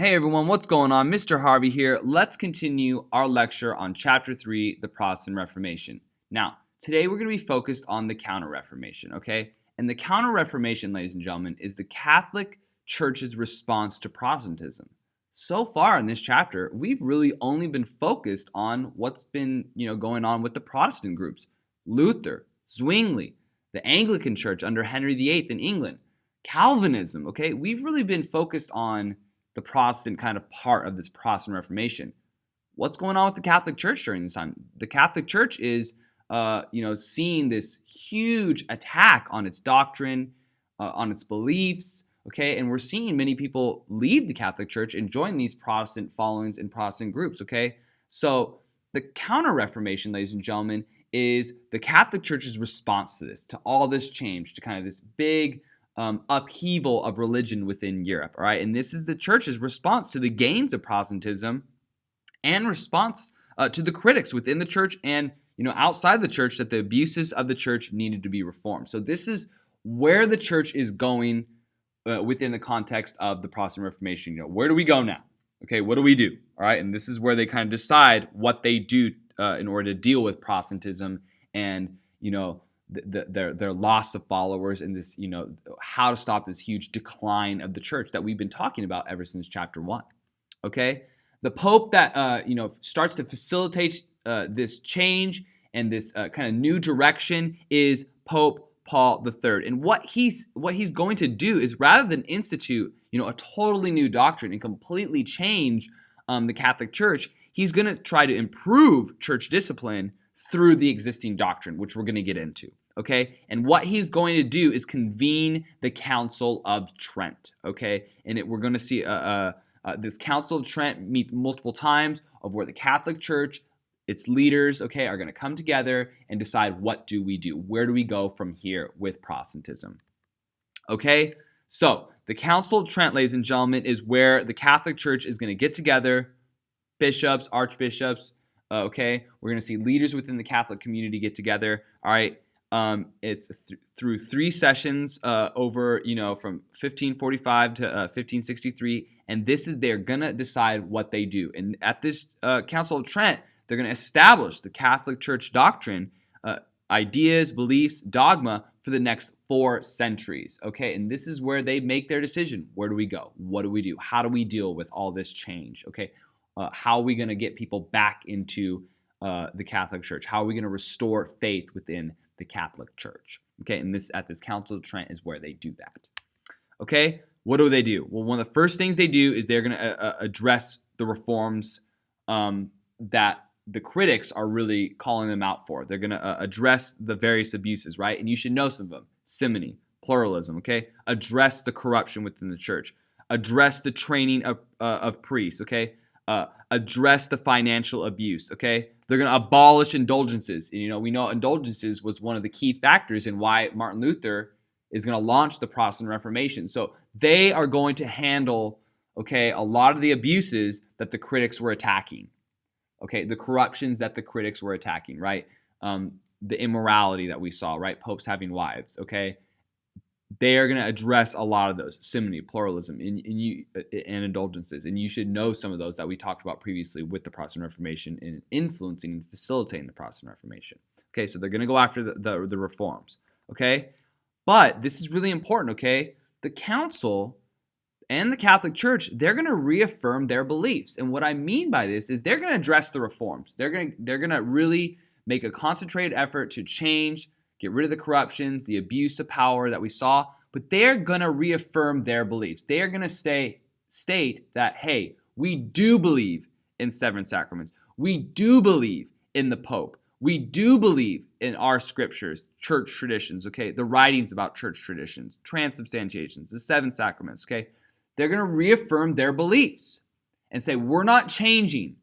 Hey everyone, what's going on? Mr. Harvey here. Let's continue our lecture on Chapter 3, the Protestant Reformation. Now, today we're going to be focused on the Counter-Reformation, okay? And the Counter-Reformation, ladies and gentlemen, is the Catholic Church's response to Protestantism. So far in this chapter, we've really only been focused on what's been, going on with the Protestant groups. Luther, Zwingli, the Anglican Church under Henry VIII in England, Calvinism, okay? We've really been focused on the Protestant kind of part of this Protestant Reformation. What's going on with the Catholic Church during this time? The Catholic Church is, seeing this huge attack on its doctrine, on its beliefs, okay? And we're seeing many people leave the Catholic Church and join these Protestant followings and Protestant groups, okay? So the Counter-Reformation, ladies and gentlemen, is the Catholic Church's response to this, to all this change, to kind of this big upheaval of religion within Europe, all right? And this is the church's response to the gains of Protestantism and response to the critics within the church and, outside the church, that the abuses of the church needed to be reformed. So this is where the church is going within the context of the Protestant Reformation. Where do we go now? Okay, what do we do? All right, and this is where they kind of decide what they do in order to deal with Protestantism and, their loss of followers and this, how to stop this huge decline of the church that we've been talking about ever since chapter 1. Okay, the Pope that starts to facilitate this change and this kind of new direction is Pope Paul III. And what he's going to do is, rather than institute a totally new doctrine and completely change the Catholic Church, he's going to try to improve church discipline through the existing doctrine, which we're going to get into, okay? And what he's going to do is convene the Council of Trent, okay? And we're going to see this Council of Trent meet multiple times of where the Catholic Church, its leaders, okay, are going to come together and decide, what do we do? Where do we go from here with Protestantism? Okay, so the Council of Trent, ladies and gentlemen, is where the Catholic Church is going to get together, bishops, archbishops, okay, we're going to see leaders within the Catholic community get together, all right. It's through 3 sessions over, from 1545 to 1563, and they're going to decide what they do. And at this Council of Trent, they're going to establish the Catholic Church doctrine, ideas, beliefs, dogma for the next 4 centuries, okay? And this is where they make their decision. Where do we go? What do we do? How do we deal with all this change, okay? How are we going to get people back into the Catholic Church? How are we going to restore faith within the Catholic Church? Okay, and at this Council of Trent is where they do that. Okay, what do they do? Well, one of the first things they do is they're going to address the reforms that the critics are really calling them out for. They're going to address the various abuses, right? And you should know some of them. Simony, pluralism, okay? Address the corruption within the church. Address the training of priests, okay? Address the financial abuse, okay? They're going to abolish indulgences. And, we know indulgences was one of the key factors in why Martin Luther is going to launch the Protestant Reformation. So they are going to handle, okay, a lot of the abuses that the critics were attacking, okay? The corruptions that the critics were attacking, right? The immorality that we saw, right? Popes having wives, okay? They are going to address a lot of those, simony, pluralism, and indulgences. And you should know some of those that we talked about previously with the Protestant Reformation and influencing and facilitating the Protestant Reformation. Okay, so they're going to go after the reforms, okay? But this is really important, okay? The council and the Catholic Church, they're going to reaffirm their beliefs. And what I mean by this is they're going to address the reforms. They're going to really make a concentrated effort to change, get rid of the corruptions, the abuse of power that we saw, but they're going to reaffirm their beliefs. They are going to state that, hey, we do believe in 7 sacraments. We do believe in the Pope. We do believe in our scriptures, church traditions, okay? The writings about church traditions, transubstantiations, the 7 sacraments, okay? They're going to reaffirm their beliefs and say, we're not changing.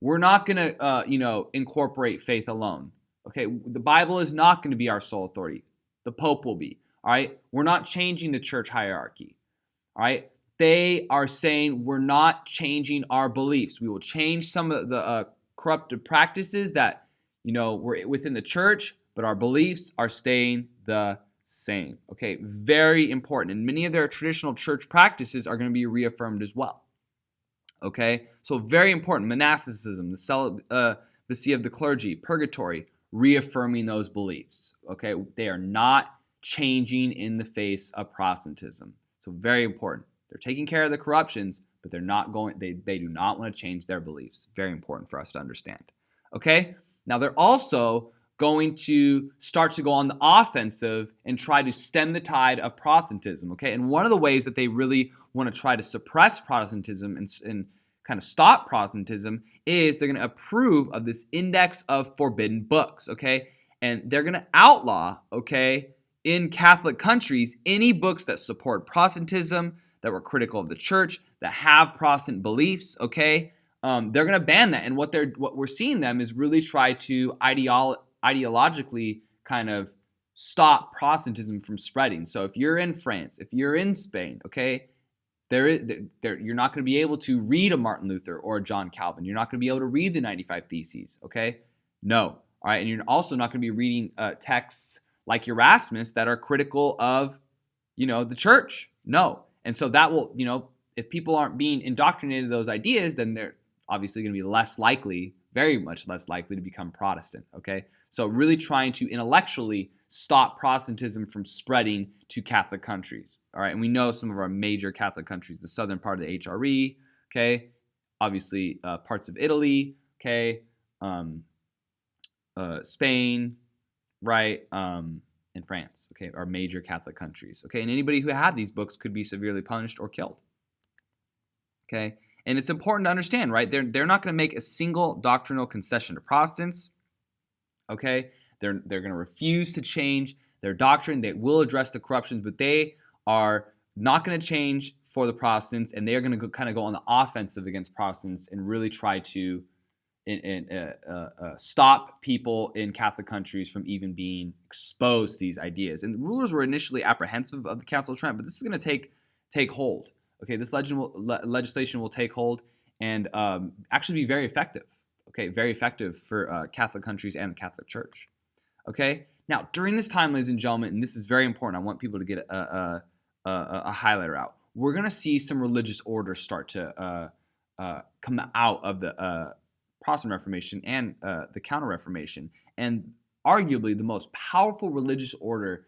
We're not going to, incorporate faith alone. Okay, the Bible is not going to be our sole authority. The Pope will be, all right? We're not changing the church hierarchy, all right? They are saying we're not changing our beliefs. We will change some of the corruptive practices that, were within the church, but our beliefs are staying the same, okay? Very important. And many of their traditional church practices are going to be reaffirmed as well, Okay, so very important. Monasticism, the celibacy of the clergy, purgatory, reaffirming those beliefs. Okay, they are not changing in the face of Protestantism. So very important. They're taking care of the corruptions, but they're not going. They do not want to change their beliefs. Very important for us to understand. Okay, now they're also going to start to go on the offensive and try to stem the tide of Protestantism. Okay, and one of the ways that they really want to try to suppress Protestantism and kind of stop Protestantism is they're going to approve of this index of forbidden books. Okay, and they're going to outlaw, okay, in Catholic countries any books that support Protestantism, that were critical of the church, that have Protestant beliefs. Okay, they're going to ban that. And what we're seeing them is really try to ideologically kind of stop Protestantism from spreading. So if you're in France, if you're in Spain, okay, you're not going to be able to read a Martin Luther or a John Calvin. You're not going to be able to read the 95 Theses, okay? No. All right, and you're also not going to be reading texts like Erasmus that are critical of, the church. No. And so that will, if people aren't being indoctrinated those ideas, then they're obviously going to be less likely, very much less likely to become Protestant, okay? So really trying to intellectually stop Protestantism from spreading to Catholic countries, all right? And we know some of our major Catholic countries, the southern part of the HRE, okay? Obviously, parts of Italy, okay? Spain, right? And France, okay, are major Catholic countries, okay? And anybody who had these books could be severely punished or killed, okay? And it's important to understand, right? They're not going to make a single doctrinal concession to Protestants, okay? They're going to refuse to change their doctrine. They will address the corruptions, but they are not going to change for the Protestants, and they are going to kind of go on the offensive against Protestants and really try to stop people in Catholic countries from even being exposed to these ideas. And the rulers were initially apprehensive of the Council of Trent, but this is going to take hold. Okay, this legislation will take hold and actually be very effective. Okay, very effective for Catholic countries and the Catholic Church. Okay, now during this time, ladies and gentlemen, and this is very important, I want people to get a highlighter out. We're going to see some religious orders start to come out of the Protestant Reformation and the Counter-Reformation. And arguably the most powerful religious order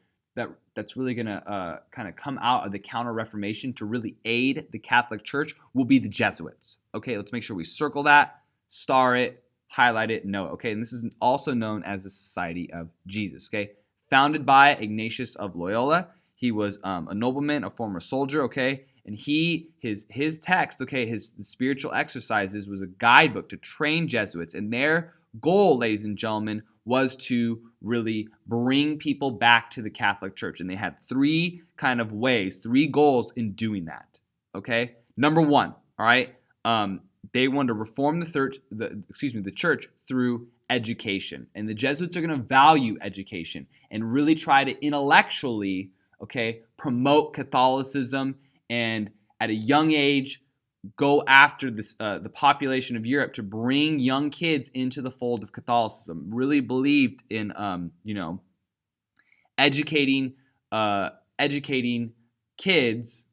that's really going to kind of come out of the Counter-Reformation to really aid the Catholic Church will be the Jesuits. Okay, let's make sure we circle that, star it, highlight it, know it. Okay, and this is also known as the Society of Jesus. Okay, founded by Ignatius of Loyola. He was a nobleman, a former soldier. Okay, and his text, okay, his spiritual exercises was a guidebook to train Jesuits, and their goal, ladies and gentlemen, was to really bring people back to the Catholic Church. And they had three kind of ways, three goals in doing that. Okay, number one, all right, they wanted to reform the church through education, and the Jesuits are going to value education and really try to intellectually, okay, promote Catholicism, and at a young age go after this the population of Europe to bring young kids into the fold of Catholicism. Really believed in educating kids,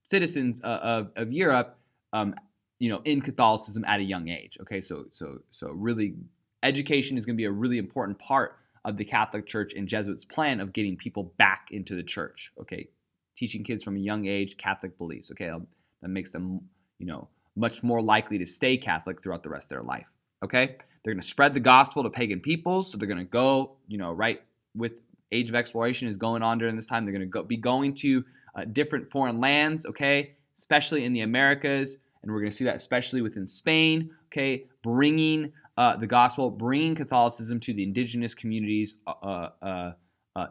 citizens of Europe, in Catholicism at a young age. Okay, so really, education is going to be a really important part of the Catholic Church and Jesuits' plan of getting people back into the church. Okay, teaching kids from a young age Catholic beliefs. Okay, that makes them, much more likely to stay Catholic throughout the rest of their life. Okay, they're going to spread the gospel to pagan peoples. So they're going to go, right with Age of Exploration is going on during this time. They're going to be going to different foreign lands. Okay, especially in the Americas, and we're going to see that especially within Spain. Okay, bringing the gospel, bringing Catholicism to the indigenous communities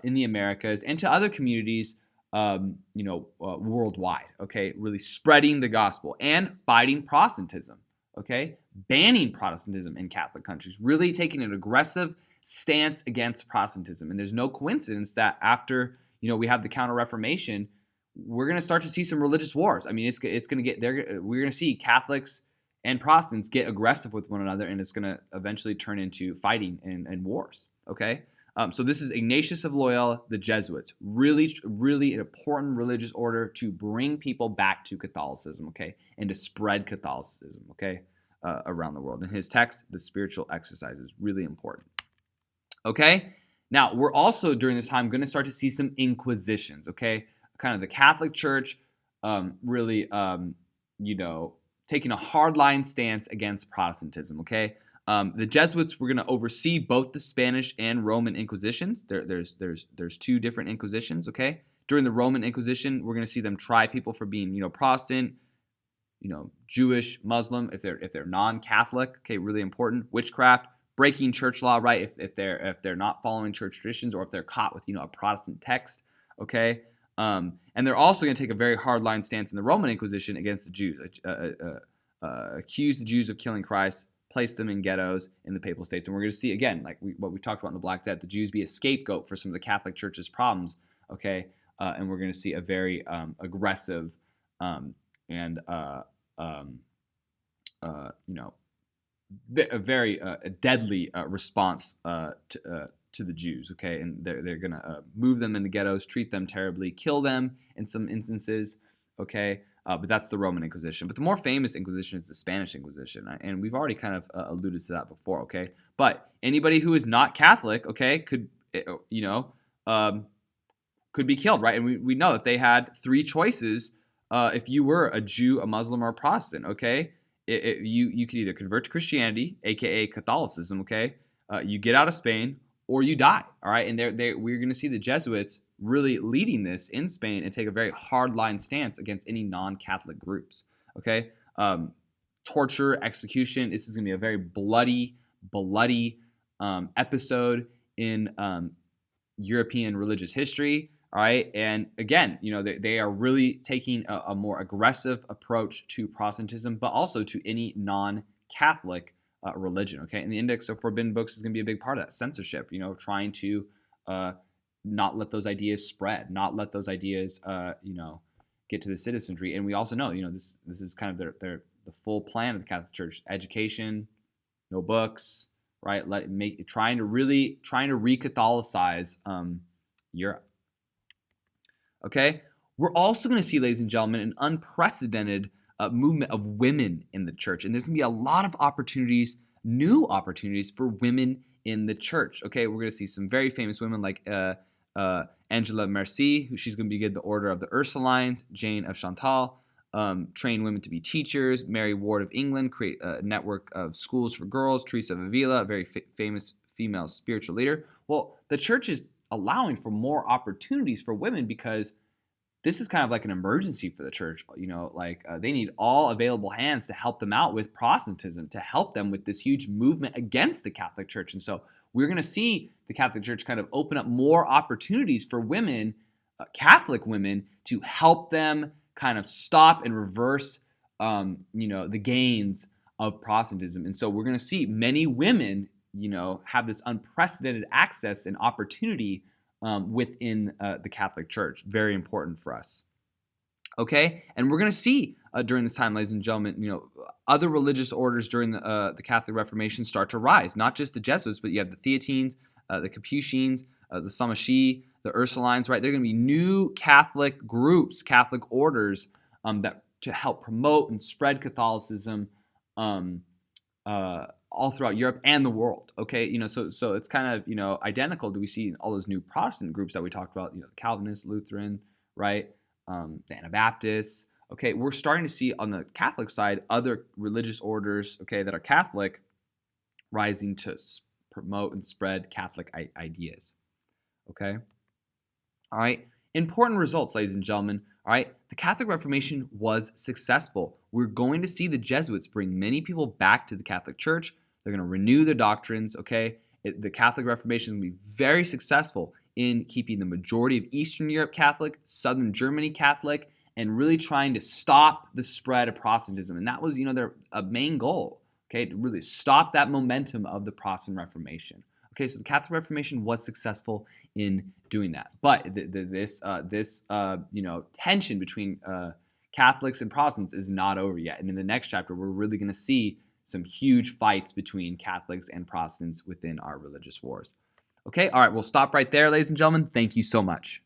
in the Americas and to other communities, worldwide. Okay, really spreading the gospel and fighting Protestantism. Okay, banning Protestantism in Catholic countries, really taking an aggressive stance against Protestantism. And there's no coincidence that after we have the Counter-Reformation, we're going to start to see some religious wars. I mean, it's going to get there. We're going to see Catholics and Protestants get aggressive with one another, and it's going to eventually turn into fighting and wars. Okay, So this is Ignatius of Loyola, the Jesuits. Really, really an important religious order to bring people back to Catholicism, okay, and to spread Catholicism, okay, around the world. In his text, The Spiritual Exercises, really important. Okay, now we're also during this time going to start to see some inquisitions, okay, kind of the Catholic Church really, taking a hardline stance against Protestantism, okay. The Jesuits were going to oversee both the Spanish and Roman Inquisitions. There's two different Inquisitions, okay? During the Roman Inquisition, we're going to see them try people for being, Protestant, Jewish, Muslim, if they're non-Catholic, okay, really important. Witchcraft, breaking church law, right? If they're not following church traditions, or if they're caught with a Protestant text, okay. And they're also going to take a very hardline stance in the Roman Inquisition against the Jews, accuse the Jews of killing Christ, place them in ghettos in the Papal States. And we're going to see, again, like what we talked about in the Black Death, the Jews be a scapegoat for some of the Catholic Church's problems, okay? And we're going to see a very aggressive and, a very deadly response to the Jews, okay? And they're going to move them into ghettos, treat them terribly, kill them in some instances, okay? But that's the Roman Inquisition. But the more famous Inquisition is the Spanish Inquisition, and we've already kind of alluded to that before, okay? But anybody who is not Catholic, okay, could be killed, right? And we know that they had three choices if you were a Jew, a Muslim, or a Protestant, okay? You could either convert to Christianity, aka Catholicism, okay? You get out of Spain, or you die, all right? And we're going to see the Jesuits really leading this in Spain and take a very hardline stance against any non-Catholic groups, okay? Torture, execution. This is going to be a very bloody episode in European religious history, all right? And again, they are really taking a more aggressive approach to Protestantism, but also to any non-Catholic religion, okay? And the Index of Forbidden Books is going to be a big part of that. Censorship, trying to not let those ideas spread, not let those ideas, get to the citizenry. And we also know, this is kind of the full plan of the Catholic Church: education, no books, right? Trying to re-Catholicize Europe. Okay, we're also going to see, ladies and gentlemen, an unprecedented movement of women in the church, and there's going to be a lot of opportunities, new opportunities for women in the church. Okay, we're going to see some very famous women like Angela Mercy, who she's going to begin the Order of the Ursulines, Jane of Chantal, train women to be teachers, Mary Ward of England, create a network of schools for girls, Teresa of Avila, a very famous female spiritual leader. Well, the church is allowing for more opportunities for women because this is kind of like an emergency for the church. They need all available hands to help them out with Protestantism, to help them with this huge movement against the Catholic Church. And so we're going to see the Catholic Church kind of open up more opportunities for women, Catholic women, to help them kind of stop and reverse, the gains of Protestantism. And so we're going to see many women, have this unprecedented access and opportunity within the Catholic Church. Very important for us. Okay, and we're going to see during this time, ladies and gentlemen, other religious orders during the Catholic Reformation start to rise. Not just the Jesuits, but you have the Theatines, the Capuchins, the Samashi, the Ursulines. Right, they're going to be new Catholic groups, Catholic orders that to help promote and spread Catholicism all throughout Europe and the world. Okay, so it's kind of identical. Do we see all those new Protestant groups that we talked about? The Calvinists, Lutheran, right? The Anabaptists. Okay, we're starting to see on the Catholic side other religious orders, okay, that are Catholic, rising to promote and spread Catholic ideas. Okay, all right. Important results, ladies and gentlemen. All right, the Catholic Reformation was successful. We're going to see the Jesuits bring many people back to the Catholic Church. They're going to renew their doctrines, okay? The Catholic Reformation is going to be very successful in keeping the majority of Eastern Europe Catholic, Southern Germany Catholic, and really trying to stop the spread of Protestantism. And that was, their main goal, okay, to really stop that momentum of the Protestant Reformation. Okay, so the Catholic Reformation was successful in doing that. But this tension between Catholics and Protestants is not over yet. And in the next chapter, we're really going to see some huge fights between Catholics and Protestants within our religious wars. Okay, all right, we'll stop right there, ladies and gentlemen. Thank you so much.